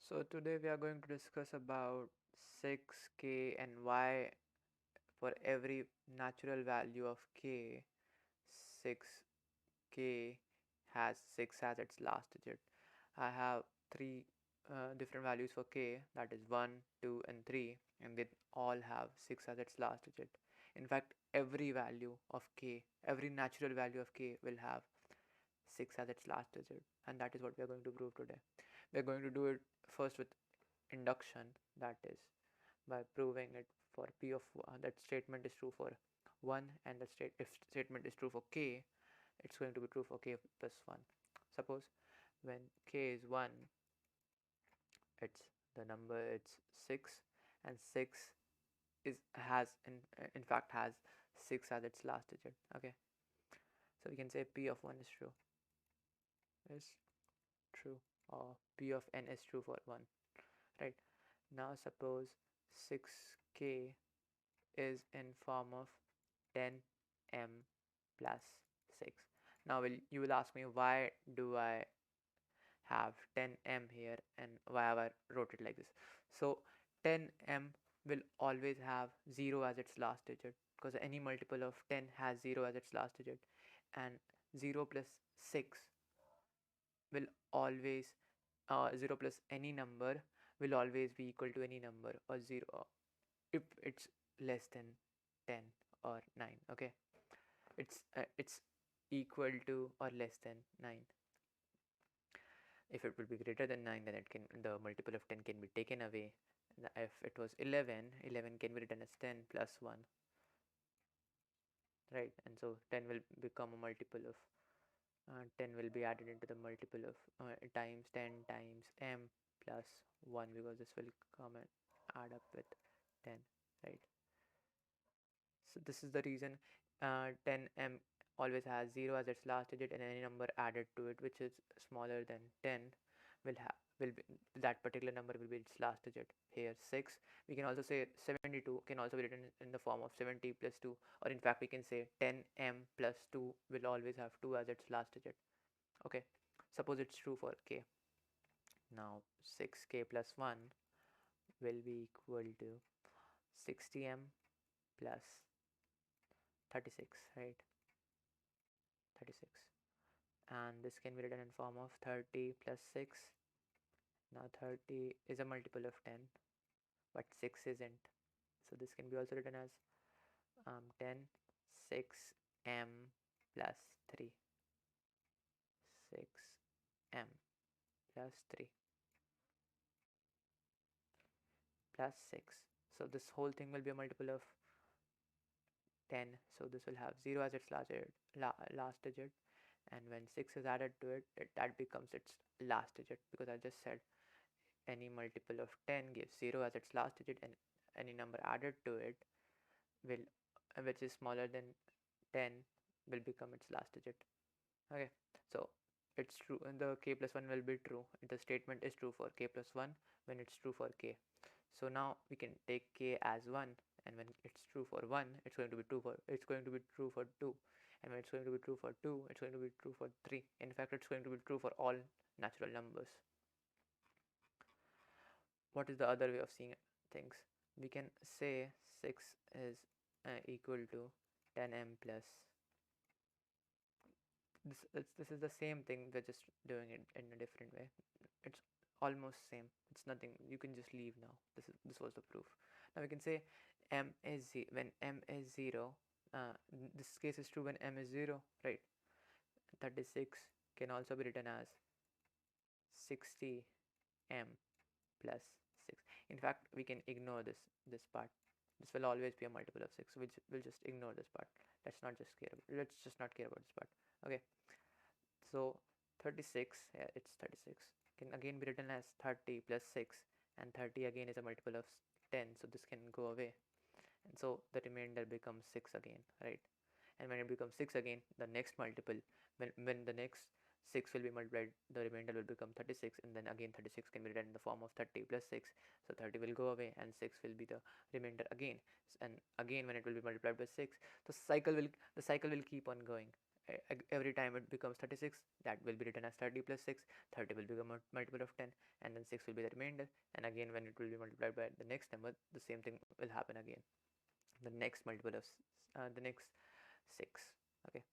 So today we are going to discuss about 6k and why for every natural value of k, 6k has 6 as its last digit. I have three different values for k, that is 1, 2 and 3, and they all have 6 as its last digit. In fact, every value of k, every natural value of k will have 6 as its last digit, and that is what we are going to prove today. We are going to do it first with induction, that is by proving it for p of that statement is true for 1, and the if statement is true for k, it's going to be true for k plus 1. Suppose when k is 1, it's the number it's 6, and 6 is has in fact has 6 as its last digit. Okay, so we can say p of 1 is true, or p of n is true for 1, right? Now suppose 6k is in form of 10m plus 6. Now you will ask me, why do I have 10m here and why have I wrote it like this? So 10m will always have 0 as its last digit, because any multiple of 10 has 0 as its last digit, and 0 plus 6 will always 0 plus any number will always be equal to any number, or 0 if it's less than 10 or 9. Okay, it's equal to or less than 9. If it will be greater than 9, then it can, the multiple of 10 can be taken away. If it was 11, 11 can be written as 10 plus 1, right? And so 10 will become a multiple of 10 will be added into the multiple of times 10 times m plus 1, because this will come and add up with 10, right? So this is the reason 10m always has 0 as its last digit, and any number added to it which is smaller than 10 will be, that particular number will be its last digit. Here 6, we can also say 72 can also be written in the form of 70 plus 2, or in fact we can say 10m plus 2 will always have 2 as its last digit. Okay, suppose it's true for k. Now 6k plus 1 will be equal to 60m plus 36, right? 36, and this can be written in form of 30 plus 6. Now 30 is a multiple of 10, but 6 isn't, so this can be also written as 10 6m plus 3, 6m plus 3 plus 6. So this whole thing will be a multiple of 10, so this will have 0 as its last digit, and when 6 is added to it, that becomes its last digit, because I just said any multiple of 10 gives 0 as its last digit, and any number added to it will which is smaller than 10 will become its last digit. Okay, so it's true, and the k plus 1 will be true. The statement is true for k plus 1 when it's true for k. So now we can take k as 1, and when it's true for 1, it's going to be true for 2, and when it's going to be true for 2, it's going to be true for 3. In fact, it's going to be true for all natural numbers. What is the other way of seeing things? We can say 6 is equal to 10m plus this is the same thing, we're just doing it in a different way. It's almost same, it's nothing, you can just leave now. This was the proof. Now we can say when m is 0, this case is true when m is 0, right? 36 can also be written as 60m plus 6. In fact, we can ignore this part. This will always be a multiple of 6, so we'll just ignore this part. Let's just not care about this part. Okay, so 36, yeah, it's 36 can again be written as 30 plus 6, and 30 again is a multiple of 10, so this can go away, and so the remainder becomes 6 again, right? And when it becomes 6 again, the next multiple, when the next 6 will be multiplied, the remainder will become 36, and then again 36 can be written in the form of 30 plus 6, so 30 will go away and 6 will be the remainder again, and again when it will be multiplied by 6, the cycle will keep on going. every time it becomes 36, that will be written as 30 plus 6. 30 will become a multiple of 10, and then 6 will be the remainder. And again, when it will be multiplied by the next number, the same thing will happen again. The next multiple of the next 6. Okay,